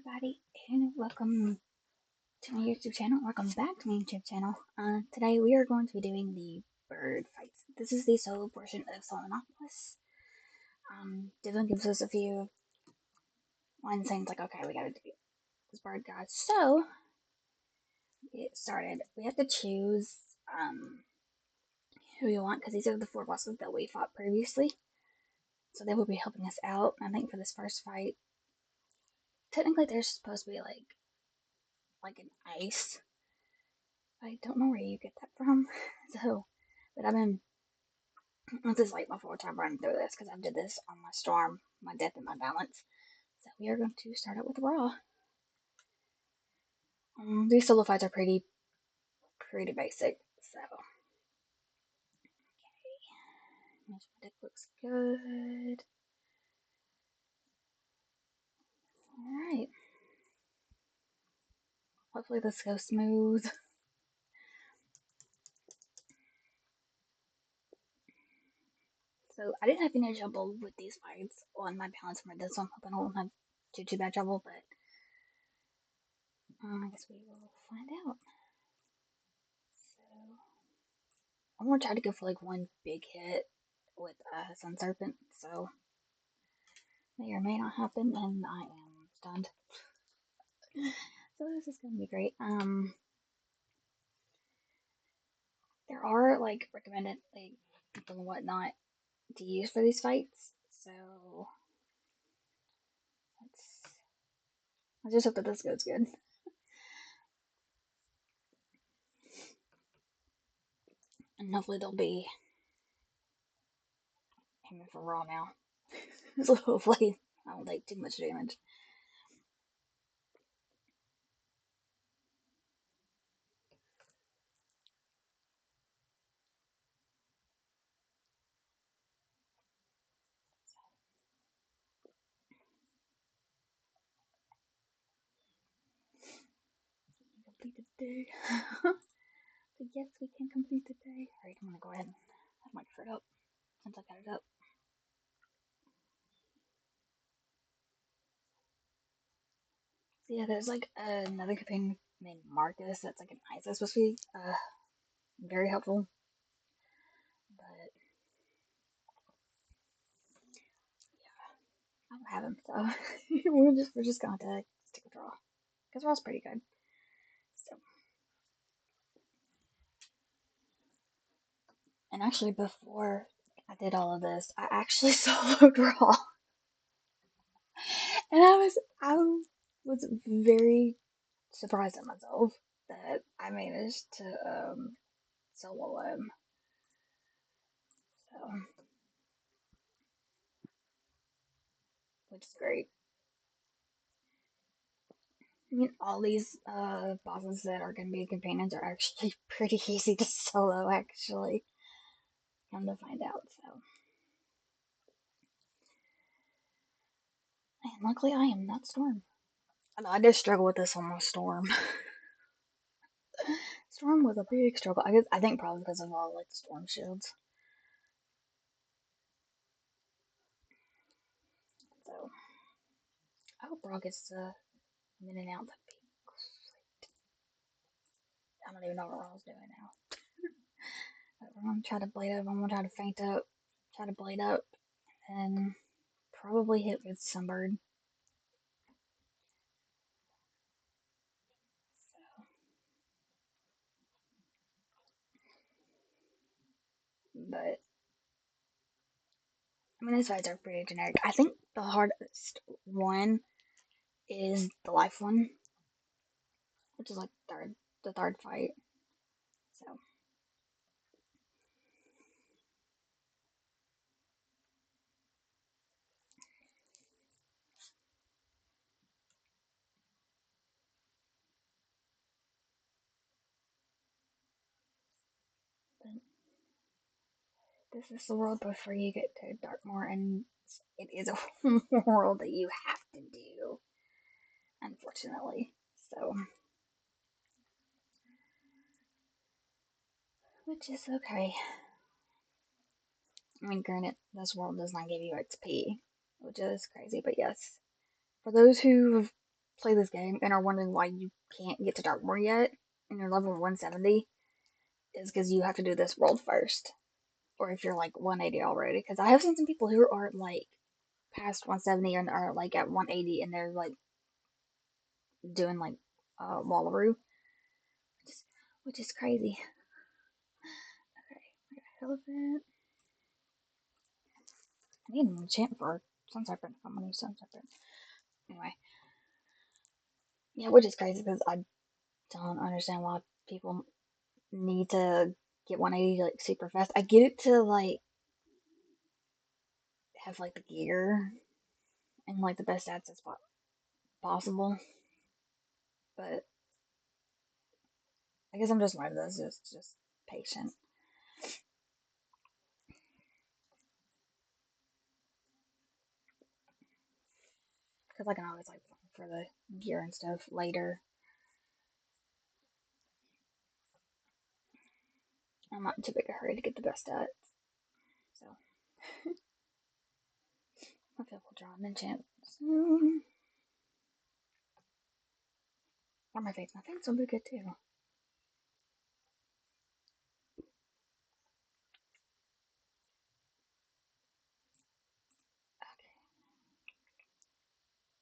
everybody, and welcome to my YouTube channel. Welcome back to my YouTube channel. Today we are going to be doing the bird fights. This is the solo portion of Solenopolis. Dylan gives us a few lines saying like, okay, we gotta do this bird guy. So, get started. We have to choose who we want, because these are the 4 bosses that we fought previously. So they will be helping us out. I think for this first fight, technically they're supposed to be like an ice. I don't know where you get that from. So, but this is like my 4th time running through this because I did this on my storm, my death, and my balance. So we are going to start out with raw. These solo fights are pretty basic. So, okay, my deck looks good. All right. Hopefully this goes smooth. So I didn't have any trouble with these fights on my balance for this one. Hoping I won't have too bad trouble, but I guess we will find out. So I'm gonna try to go for like one big hit with Sun Serpent. So may or may not happen, and I am stunned. So this is gonna be great. There are like recommended like people and whatnot to use for these fights. So let's just hope that this goes good. And hopefully they'll be aiming for raw now. So hopefully I don't take too much damage. Complete the day. So yes, we can complete the day. Alright, I'm gonna go ahead and have my card up since I got it up. So yeah, there's like another companion named Marcus that's like an ice that's supposed to be very helpful. But I don't have him, so we're just gonna have to stick with Raw. Because Raw's pretty good. So, and actually before I did all of this, I actually soloed Raw. And I was very surprised at myself that I managed to solo him. So, which is great. I mean, all these bosses that are going to be companions are actually pretty easy to solo, actually. Come to find out, so. And luckily, I am not Storm. I did struggle with this on my Storm. Storm was a big struggle. I think probably because of all like the Storm shields. So I hope Brock gets in and out. That'd be great. I don't even know what I was doing now. I'm gonna try to blade up. I'm gonna try to feint up, try to blade up, and probably hit with Sunbird. But I mean, these fights are pretty generic. I think the hardest one is the life one, which is like the third fight. So this is the world before you get to Darkmoor, and it is a world that you have to do, unfortunately. So, which is okay. I mean, granted, this world does not give you XP, which is crazy, but yes. For those who've play this game and are wondering why you can't get to Dartmoor yet and you're level 170, is because you have to do this world first. Or if you're like 180 already. Because I have seen some people who are like past 170 and are like at 180 and they're like doing like Wallaroo, which is crazy. Okay, I got elephant. I need an enchant for Sun Serpent. I'm gonna use Sun Serpent. Anyway, yeah, which is crazy because I don't understand why people need to get 180 like super fast. I get it to like have like the gear and like the best stats as possible, but I guess I'm just one of those just patient. Because I can always like for the gear and stuff later. I'm not in too big a hurry to get the best stats. So I feel we'll draw an enchant soon. Or my face. My face will be good too. Okay.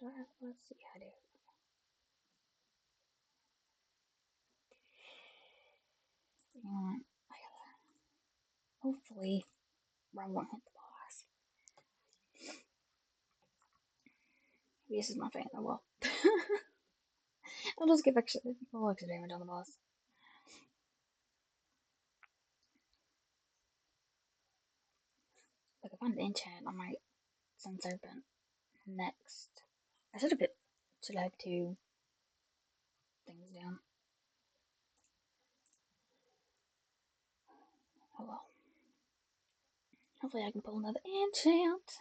Do I have, let's see, I do. And I gotta, hopefully, I won't hit the boss. Maybe this is my fan. Oh well. I'll just give extra, a little extra damage on the boss. Like if I'm an enchant, I might Sun Serpent next. I should have two things down. Oh well. Hopefully I can pull another enchant.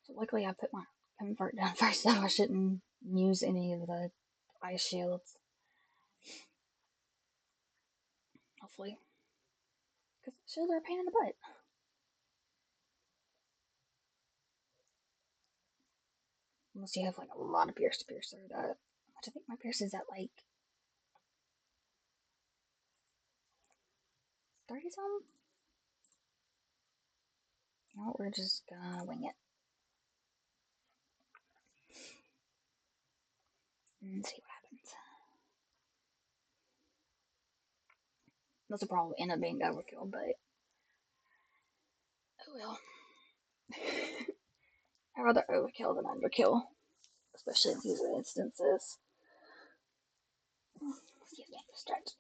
So luckily I put my convert down first, so I shouldn't use any of the ice shields. Hopefully. Because shields are a pain in the butt. Unless you have like a lot of pierce to pierce through that. Which I think my pierce is at like 30 something. No, we're just gonna wing it. And see what happens. This will probably end up being overkill, but oh well. I'd rather overkill than underkill, especially in these instances. Excuse me, I'm distracted.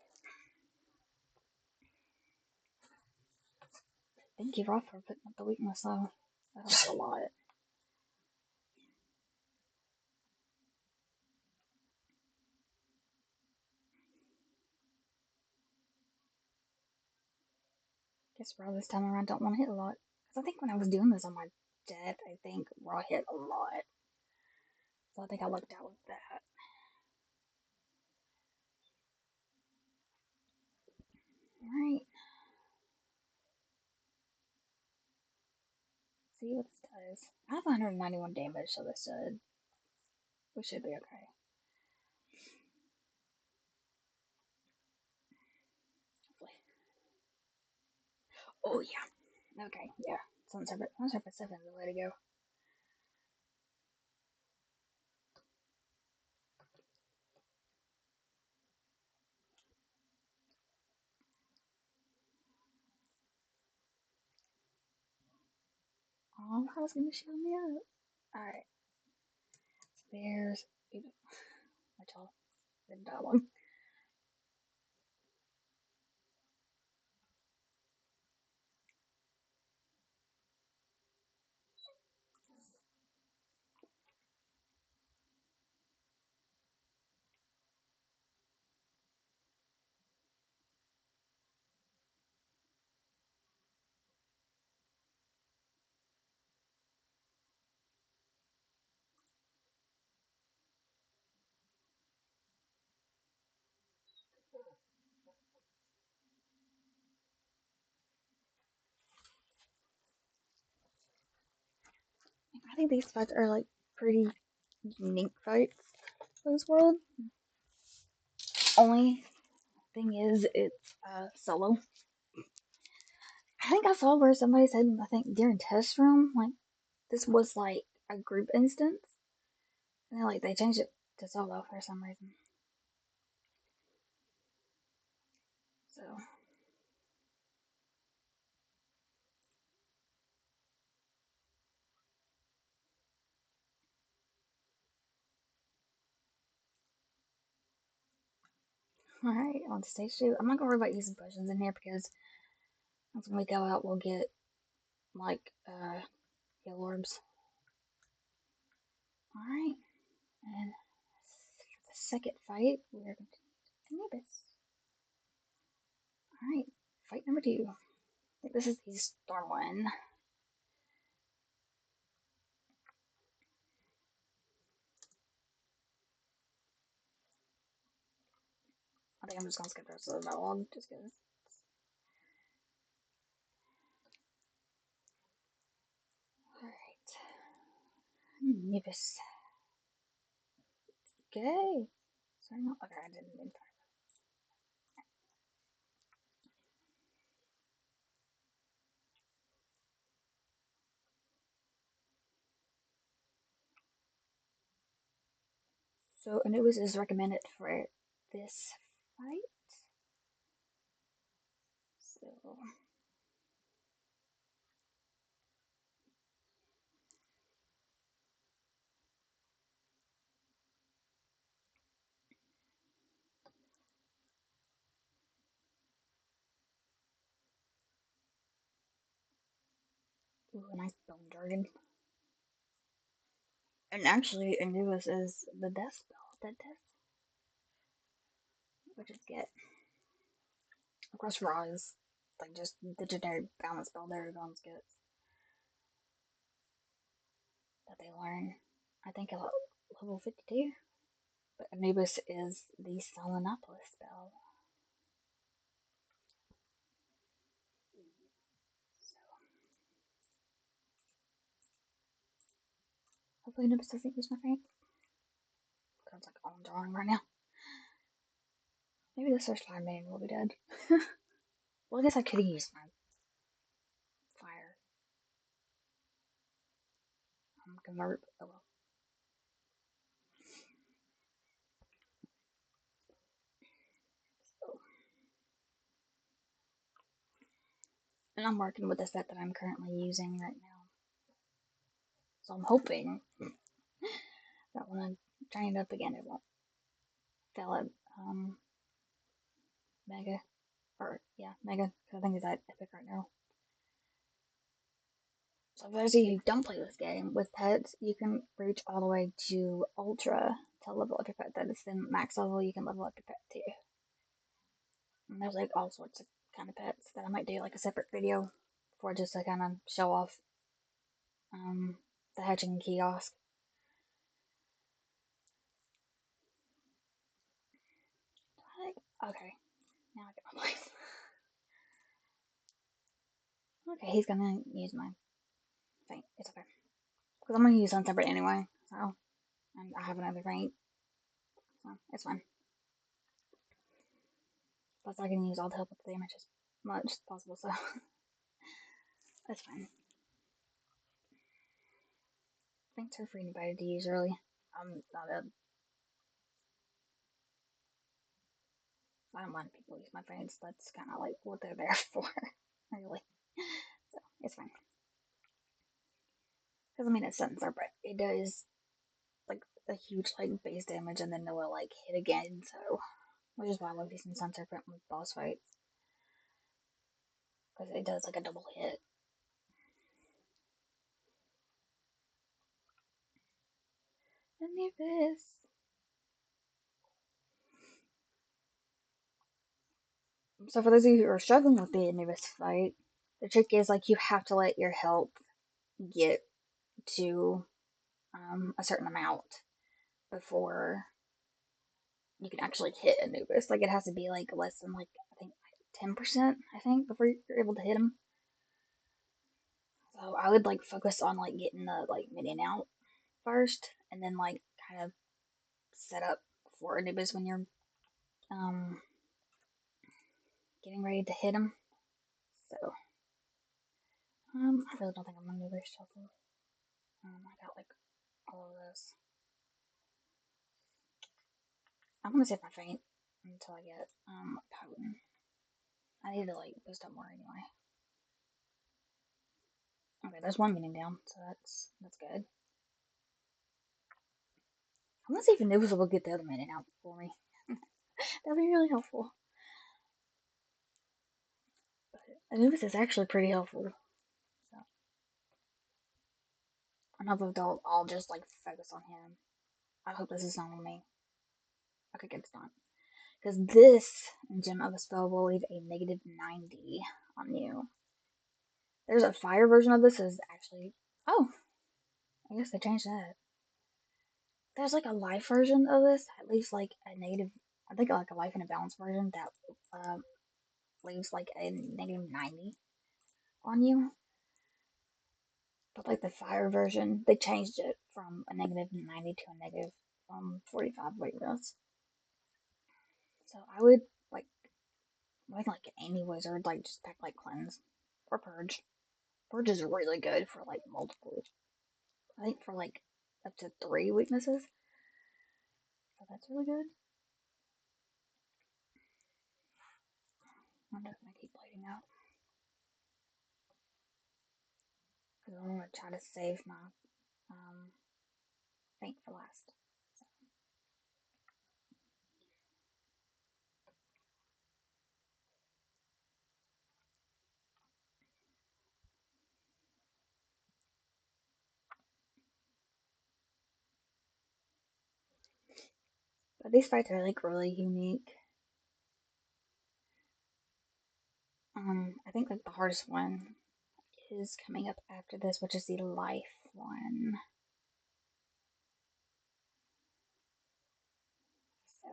Thank you, Roth, for putting up the weakness, though. That helps a lot. Guess Raw this time around don't want to hit a lot. Because I think when I was doing this on my death, I think Raw hit a lot. So I think I lucked out with that. Alright. See what this does. I have 191 damage, so we should be okay. Hopefully. Oh yeah. Okay, yeah. Sun Serpent 7 is the way to go. Oh, I was gonna shield me up. Alright. There's my child. Didn't die one. think these fights are like pretty unique fights for this world. Only thing is, it's solo. I think I saw where somebody said, I think during test room, like this was like a group instance, and then like they changed it to solo for some reason. So, all right, on stage two. I'm not gonna worry about using potions in here because once we go out, we'll get like heal orbs. All right, and the second fight, we're going to Anubis. All right, fight number two. I think this is the storm one. I think I'm just gonna skip the rest of the dialogue just because. Alright. Anubis. Okay. Sorry, not okay, I didn't mean to. So Anubis is recommended for this fight. So ooh, a nice bone dragon. And actually Anubis is the death spell, dead death. Which is get. Of course Raw is like just the generic balance spell that everyone's gets. That they learn. I think at level 52. But Anubis is the Solenopolis spell. So hopefully Anubis doesn't use my feint. Sounds like all I'm drawing right now. Maybe the search fire main will be dead. Well, I guess I could use my fire convert. Oh well. So, and I'm working with the set that I'm currently using right now. So I'm hoping that when I train it up again, it won't fail at Mega. Or, yeah, Mega. Because I think it's at Epic right now. So for those of you who don't play this game with pets, you can reach all the way to Ultra to level up your pet. That is then max level, you can level up your pet too. And there's like all sorts of kind of pets that I might do like a separate video for just to kind of show off um, the hatching kiosk. Okay, now I get my place. Okay, he's gonna use my feint. It's okay. Because I'm gonna use on separate anyway, so. And I have another feint, so it's fine. Plus, I can use all to help with the damage as much as possible, so. That's fine. Thanks for anybody to use early. I'm not a. I don't mind people use my feints. That's kind of like what they're there for, really. So, it's fine. Because, I mean, it's Sudden Serpent. It does, like, a huge, like, base damage, and then it will, like, hit again, so. Which is why I love using Sun Serpent with boss fights. Because it does, like, a double hit. Anubis. So, for those of you who are struggling with the Anubis fight, the trick is, like, you have to let your health get to a certain amount before you can actually hit Anubis. Like it has to be like less than like I think 10%. I think before you're able to hit him. So So I would like focus on like getting the like minion out first, and then like kind of set up for Anubis when you're um getting ready to hit him. So I really don't think I'm gonna do very shuffle. I got like all of this. I'm gonna save my faint until I get potent. I need to like boost up more anyway. Okay, there's one minion down, so that's good. I'm gonna see if Anubis will get the other minion out for me. That'd be really helpful. But Anubis is actually pretty helpful. So I know if I'll just like focus on him. I hope this is not on me. Okay, good, it's not. Because this gem of a spell will leave a negative 90 on you. There's a fire version of this is actually. Oh, I guess they changed that. There's like a life version of this that leaves like a negative. I think like a life and a balance version that leaves like a negative 90 on you. But like the fire version, they changed it from a negative 90 to a negative 45 weight loss. So I would like like any wizard like just pack like cleanse or purge. Purge is really good for like multiple. I think for like up to 3 weaknesses. So that's really good. I'm just gonna keep bleeding out because I'm gonna try to save my um faint for last. So, but these fights are like really unique. I think like the hardest one is coming up after this, which is the life one. So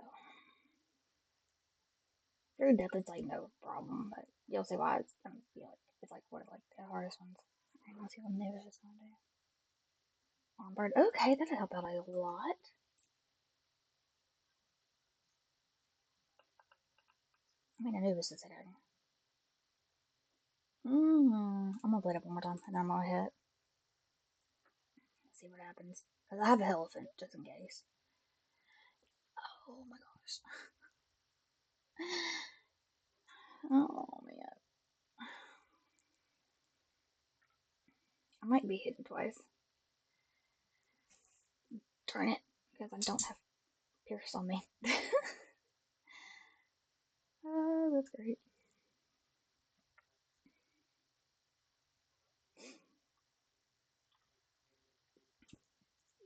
through death it's like no problem, but you'll see why it's gonna be like it's like one of like the hardest ones. Alright, let's see what Nevis is gonna do. Lombard. Okay, that'll help out a lot. I mean, I knew this is hitting. I'm gonna bleed up one more time and then I'm gonna hit. See what happens. Because I have a elephant just in case. Oh my gosh. Oh man. I might be hitting twice. Turn it because I don't have Pierce on me. That's great.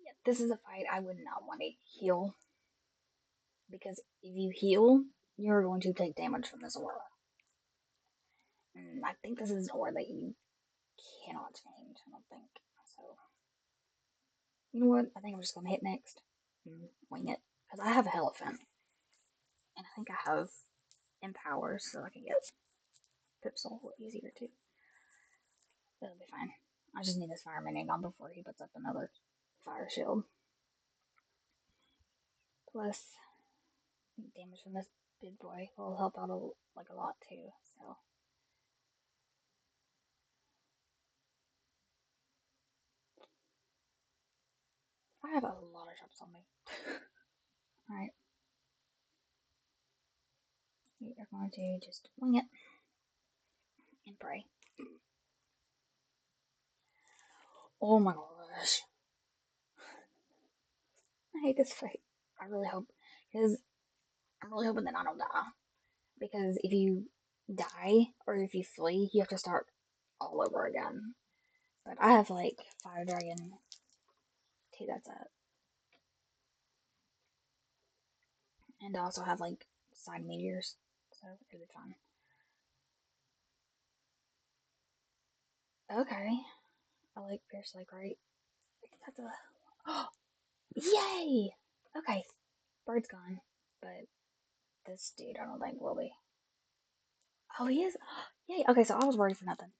Yeah, this is a fight I would not want to heal because if you heal, you're going to take damage from this aura. And I think this is an aura that you cannot change. I don't think so. You know what? I think I'm just gonna hit next and wing it because I have a elephant and I think I have empower so I can get Pipsol easier too. That'll be fine. I just need this fireman egg on before he puts up another fire shield. Plus, damage from this big boy will help out a lot too. So I have a lot of traps on me. All right, we are going to just wing it and pray. Oh my gosh, I hate this fight. I really hope because I'm really hoping that I don't die. Because if you die or if you flee, you have to start all over again. But I have like Fire Dragon 2, that's it. And I also have like side meteors, so it'll be fun. Okay, I like Pierce like right. That's a yay! Okay, bird's gone, but this dude I don't think will be. Oh, he is. Yay! Okay, so I was worried for nothing.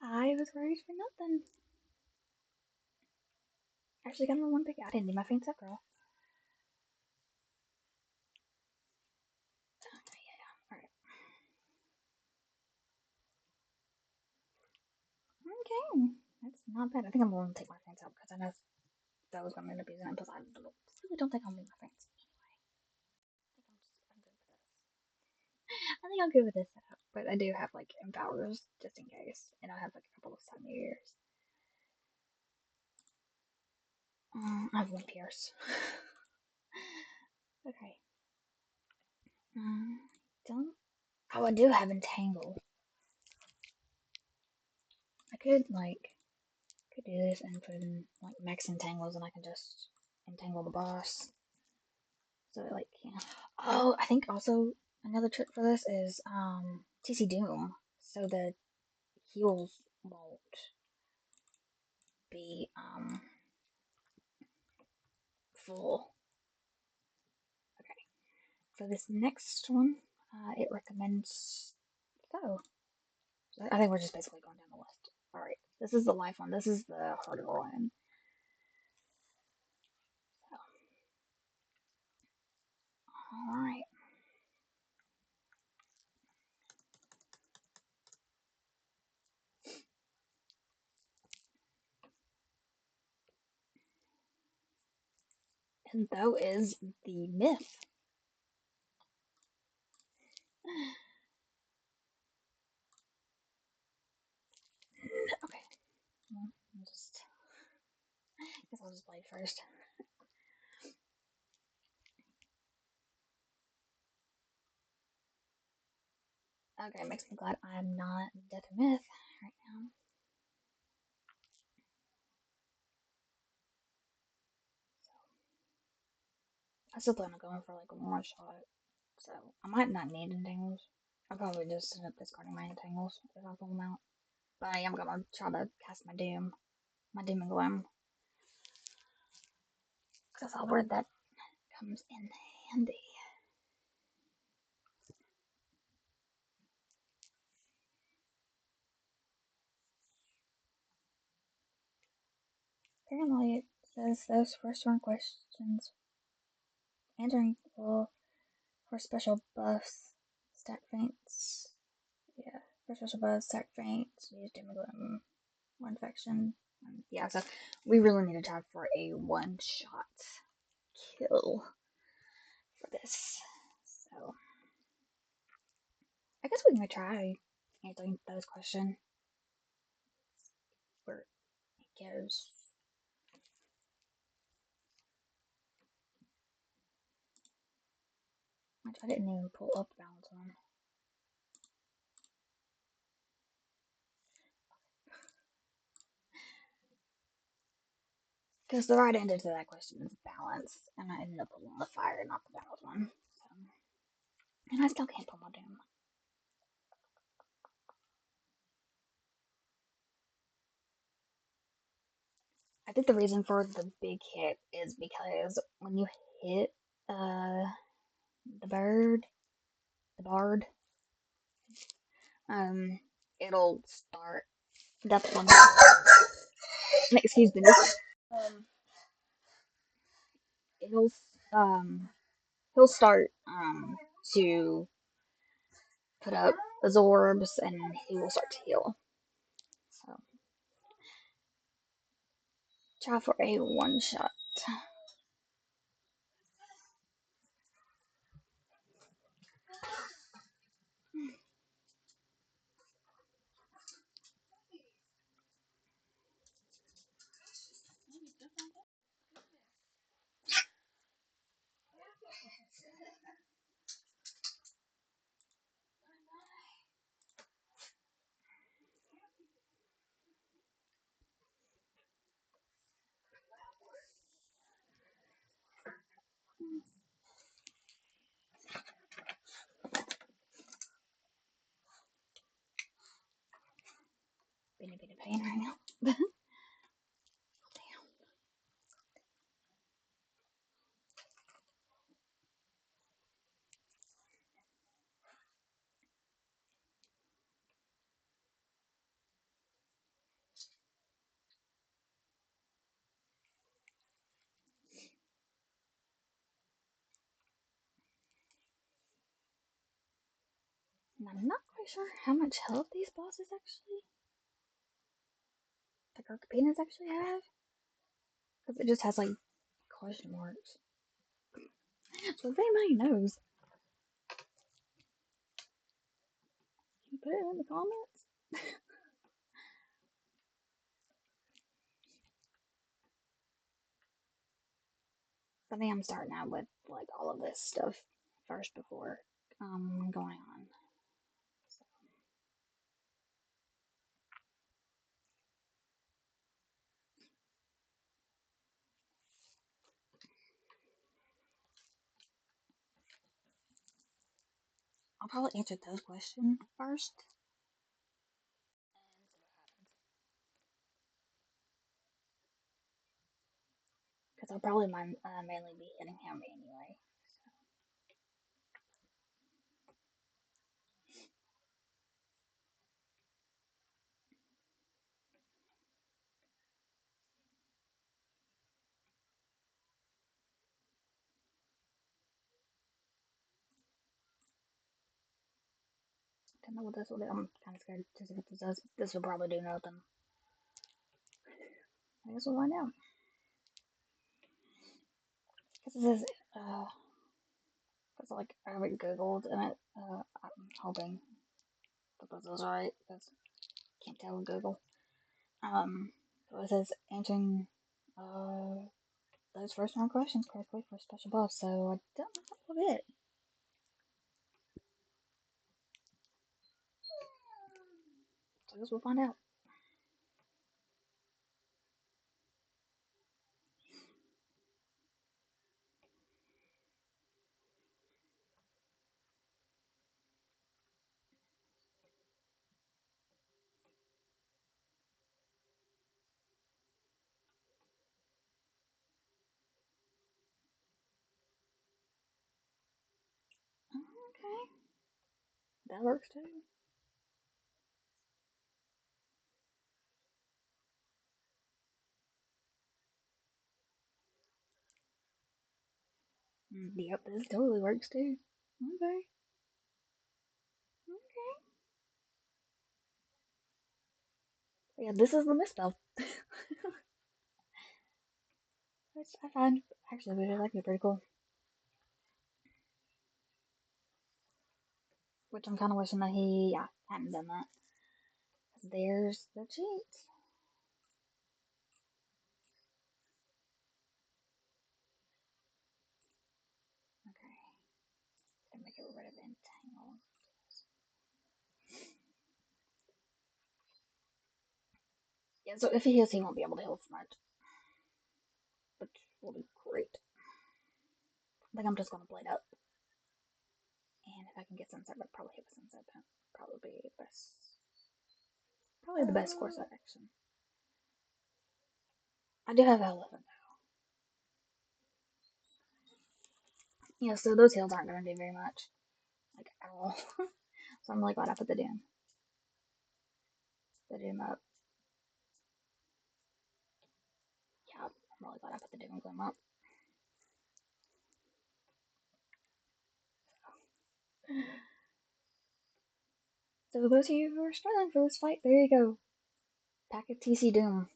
I was worried for nothing. Actually, got one big. I didn't need my fangs up, girl. Yeah. Alright. Okay. That's not bad. I think I'm going to take my fangs out because I know those I'm going to be using it, but I really don't think I'll need my fangs anyway. I think I'm good with this setup, but I do have like empowers just in case, and I have like a couple of sun years. I have one pierce. Okay. Don't. Oh, I do have entangle. I could do this and put in like max entangles, and I can just entangle the boss. So like, yeah. Oh, I think also another trick for this is TC Doom, so the heals won't be full. Okay. For this next one, it recommends so. I think we're just basically going down the list. All right. This is the life one. This is the harder one. So, all right. And though is the myth. Okay. Well, guess I'll just play first. Okay, makes me glad I'm not Death or Myth right now. So I still plan on going for like one more shot. So I might not need entangles. I'll probably just end up discarding my entangles if I pull them out. But I am gonna try to cast my Doom, my Doom and Gloom. Because I'll word that comes in handy. Apparently, it says those first one questions answering will for special buffs, stack feints. Yeah, for special buffs, stack feints, use Doom and Gloom, one faction. Yeah, so we really need to try for a one shot kill for this. So I guess we can try answering those questions where it goes. Which I didn't even pull up balance one. Because the right answer to that question is balance, and I ended up pulling the fire, not the balance one. So, and I still can't pull my doom. I think the reason for the big hit is because when you hit the the bard, um, it'll start. That's one. Excuse me. Um, it'll um he'll start to put up his orbs and he will start to heal. So try for a one shot. And I'm not quite sure how much health these bosses actually, like Arcapenas actually have. Because it just has like question marks. So if anybody knows, can you put it in the comments? I think I'm starting out with like all of this stuff first before going on. So, I'll probably answer those questions first. Because I'll probably mainly be hitting him anyway. I don't know what this will do. I'm kind of scared to see what this does. This will probably do nothing. I guess we'll find out. Because this is, because like I already googled and I'm hoping that this is right because I can't tell with Google. So it says answering those first round questions correctly for a special buff. So I don't know a bit. So I guess we'll find out. Okay, that works too. Yep, this totally works too. Okay, okay. Yeah, this is the misspell. Which I find actually really like it pretty cool. Which I'm kind of wishing that he hadn't done that. There's the cheat. Okay, gonna make it rid of entangle. Yeah, so if he heals, he won't be able to heal as much, which will be great. I think I'm just gonna blade up, and if I can get sunset, but probably hit with sunset, probably be the best. Probably the best course of action. I do have elephant. Yeah, so those heals aren't gonna do very much, like at all. So I'm really glad I put the doom up. Yeah, I'm really glad I put the doom and gloom up. So those of you who are struggling for this fight, there you go. Pack of TC Doom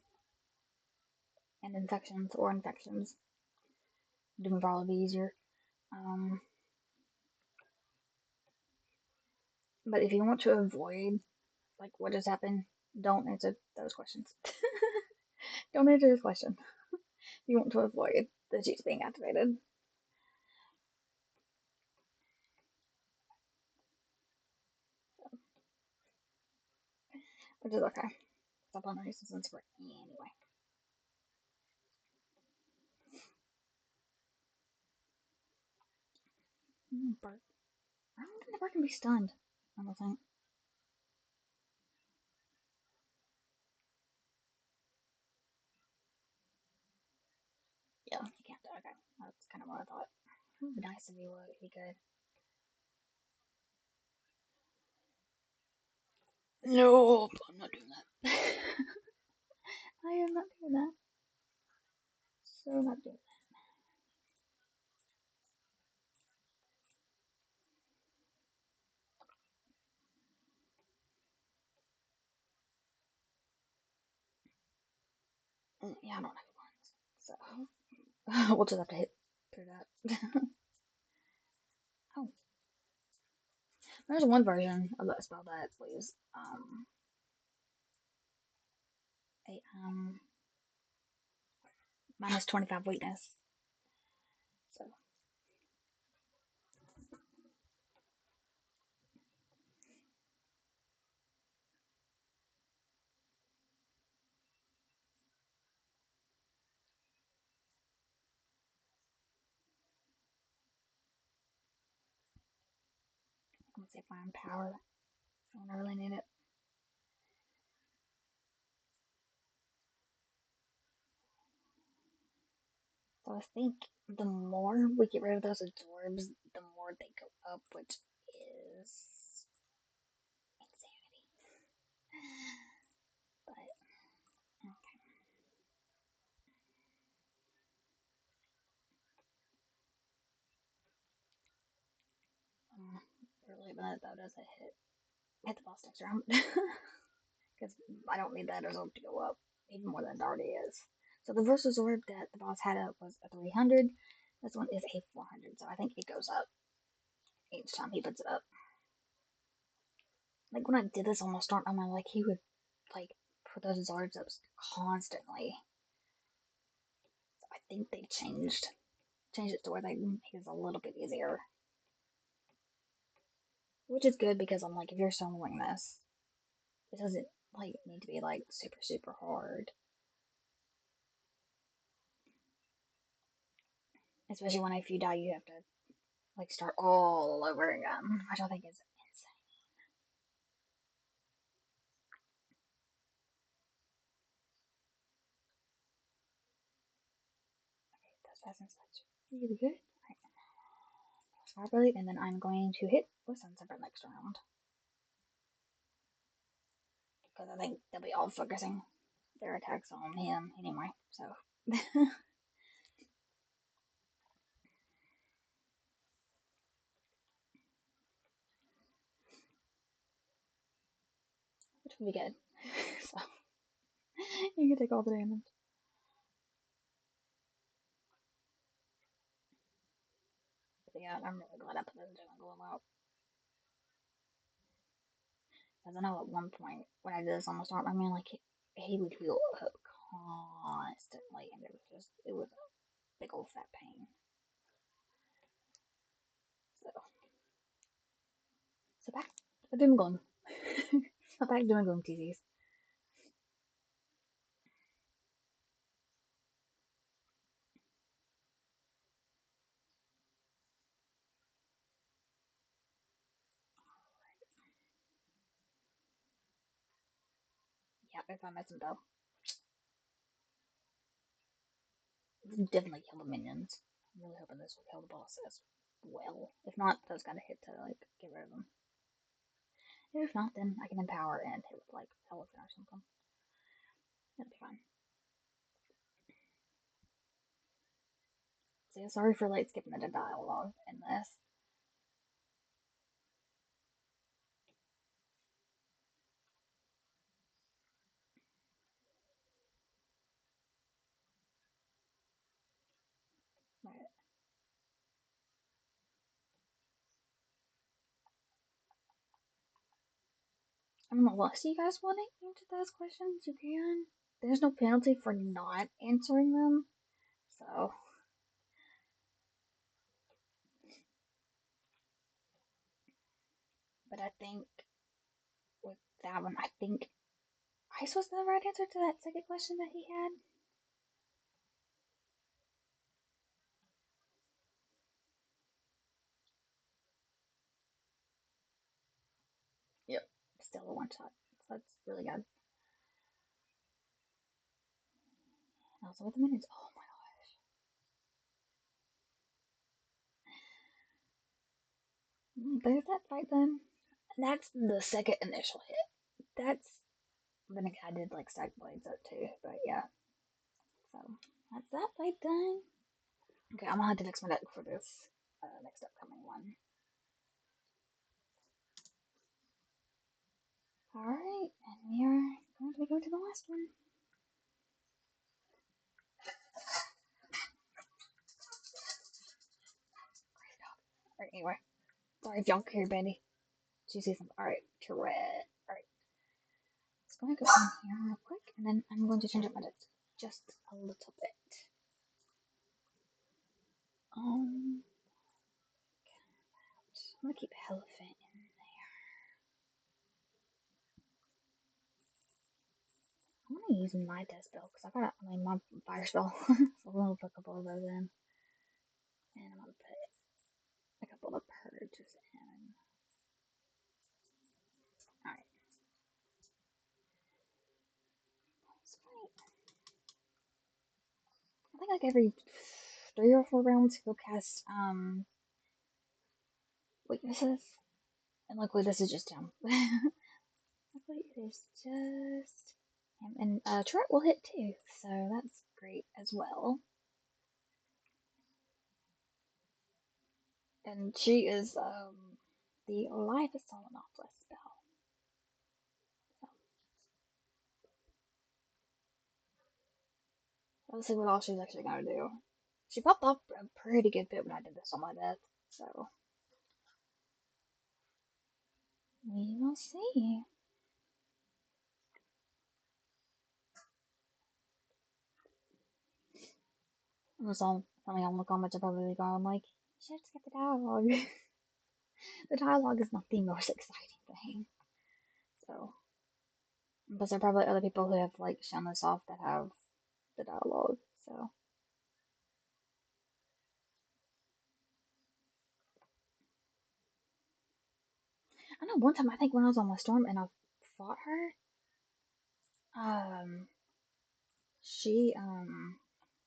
and infections. Doom would probably be easier. Um, but if you want to avoid like what just happened, don't answer those questions. Don't answer this question. You want to avoid the cheats being activated. Which is okay. Stop on resistance for anyway. Bart. I don't think the Bart can be stunned. I don't think. Yeah, he can't. Okay, that's kind of what I thought. It would be nice if he would. If he could. No, I'm not doing that. I am not doing that. So not doing Yeah, I don't have ones. So we'll just have to hit through that. Oh, there's one version of that spell that leaves a minus 25 weakness. So I'm gonna say find power when I really need it. So I think the more we get rid of those absorbs, the more they go up, which is insanity. But okay. Um, really bad that doesn't hit the boss next round. Because I don't need that absorb to go up even more than it already is. So the versus orb that the boss had up was a 300. This one is a 400, so I think it goes up each time he puts it up. Like when I did this on the start, I'm like he would like put those orbs up constantly. So I think they changed it to where they make it a little bit easier, which is good because I'm like if you're soloing this, it doesn't like need to be like super hard, especially when if you die you have to like start all over again, which I think is insane. That's fast and such. Really good. Properly, and then I'm going to hit with Sunset next round because I think they'll be all focusing their attacks on him anyway. So, which will be good. So you can take all the damage. But yeah, I'm really glad I put this jungle out. Because I know at one point when I did this on the start, I mean, like he would heal up constantly, and it was a big old fat pain. So, so back to doom gloom. So back to doom gloom TCs. Yep, if I miss him though, definitely kill the minions. I'm really hoping this will kill the boss as well. If not, those gotta hit to like get rid of them. If not, then I can empower and hit with like elephant or something. That'll be fine. So yeah, sorry for like skipping the dialogue in this. Right. Unless you guys want to answer those questions, you can. There's no penalty for not answering them. So, but I think with that one, I think Ice was the right answer to that second question that he had. Yep. Still a one shot. So that's really good. And also with the minutes. Oh my gosh. There's that fight then. And that's the second initial hit. That's then again, I did like stack blades up too, but yeah. So that's that fight done. Okay, I'm gonna have to fix my deck for this next upcoming one. Alright, and we are going to go to the last one. Alright, anyway. Sorry if y'all can hear Bendy. She sees something. Alright, Tourette. Alright. Let's go and go in here real quick, and then I'm going to change up my depth just a little bit. I'm gonna keep Elephant in there. I'm gonna use my death spell because my fire spell. So I'm gonna put a couple of those in, and I'm gonna put a couple of purges in. Alright. I think like every 3 or 4 rounds he'll cast weaknesses. And luckily this is just him. Luckily it is just him. And Tourette will hit too, so that's great as well. And she is the Life is Solenopolis spell. So let's see what all she's actually gonna do. She popped off a pretty good bit when I did this on my death, so we will see. It was all funny on the comments are probably going like, you should skip the dialogue. The dialogue is not the most exciting thing. So, but there are probably other people who have like shown this off that have the dialogue. So, I know one time I think when I was on my storm and I fought her, she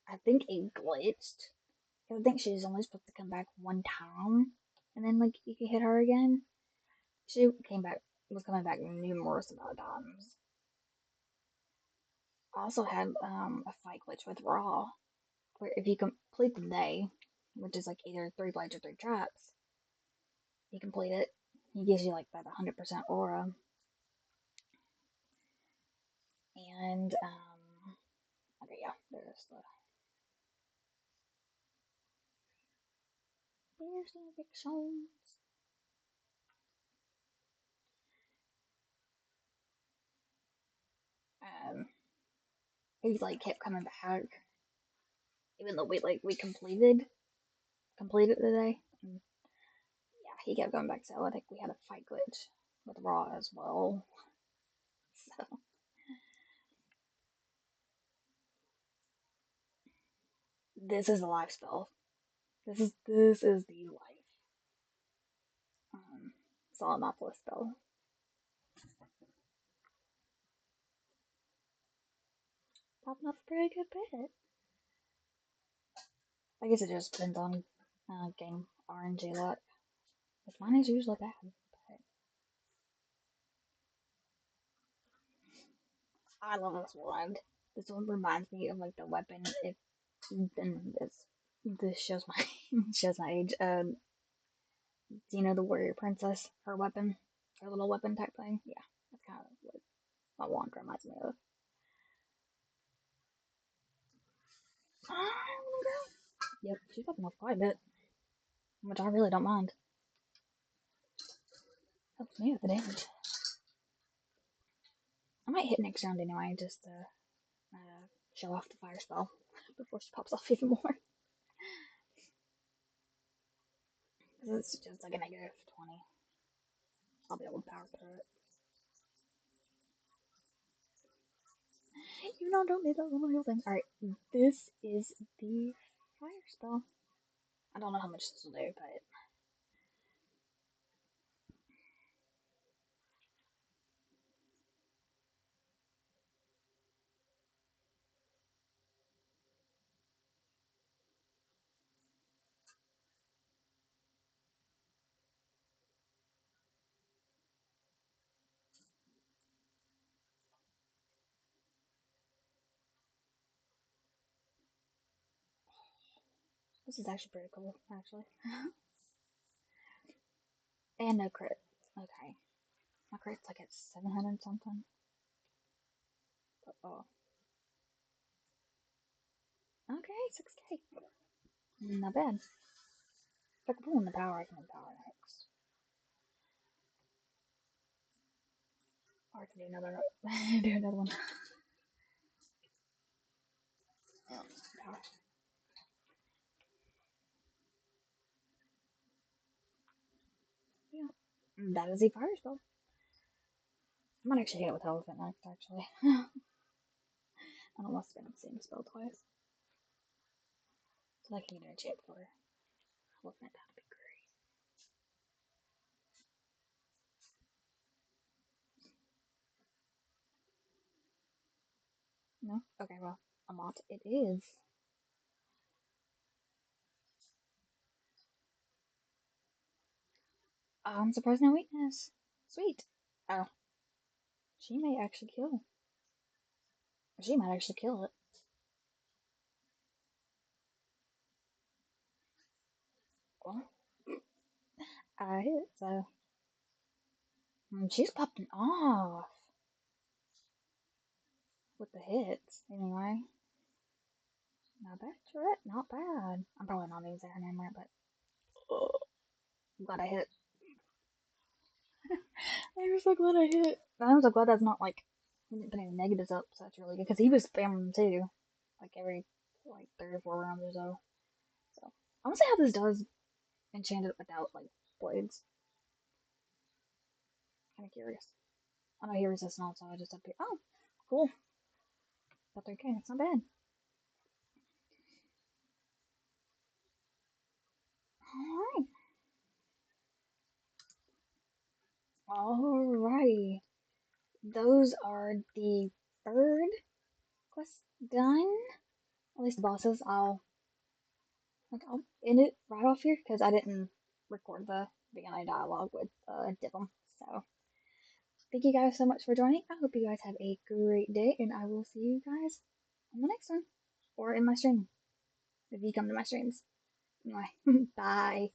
I think it glitched. I think she's only supposed to come back one time, and then like you can hit her again. She came back, was coming back numerous amount of times. I also had a fight glitch with Raw, where if you complete the day, which is like either 3 blades or 3 traps, you complete it. He gives you like that 100% aura, and okay, yeah, there's the evictions. Um, he like kept coming back, even though we completed the day. And yeah, he kept going back. So I think we had a fight glitch with Raw as well. So this is a life spell. This is the life. Solenopolis spell. Popping off a pretty good bit. I guess it just depends on game RNG luck. Because mine is usually bad. But I love this one. This one reminds me of like the weapon. If then this shows my shows my age. Xena the Warrior Princess, her weapon, her little weapon type thing. Yeah, that's kind of what my wand reminds me of. Yep, she's popping off quite a bit, which I really don't mind. Helps me with the damage. I might hit next round anyway, just to show off the fire spell before she pops off even more. Because it's just like a negative 20. I'll be able to power through it. Even though I don't need that little heal thing. Alright, this is the fire spell. I don't know how much this will do, but this is actually pretty cool, actually. And no crit. Okay. My crit's like at 700 something. But, oh. Okay, 6k. Not bad. If I can pull in the power, I can do power next. Or I can do another do another one. Power. Yeah. That is a fire spell. I might actually hit it with Elephant next, actually. I don't want to spend the same spell twice. So I can get a chip for Elephant. That'd be great. No? Okay, well, Amont it is. I'm surprised no weakness. Sweet. Oh, she may actually kill. She might actually kill it. Well, I hit, so. She's popping off with the hits, anyway. Not bad, Tourette, not bad. I'm probably not even saying her name right, but I'm glad I hit. I'm so glad I hit. I'm so glad that's not like, he didn't put any negatives up, so that's really good, because he was spamming them too. Like every, like, 3 or 4 rounds or so. So, I want to see how this does enchanted without, like, blades. Kind of curious. I know he resists not, so I just have to. Oh, cool. But okay, that's not bad. Alright. Alrighty. Those are the third quest done. At least the bosses. I'll end it right off here because I didn't record the beginning dialogue with Divum. So thank you guys so much for joining. I hope you guys have a great day, and I will see you guys on the next one or in my stream if you come to my streams. Anyway, bye.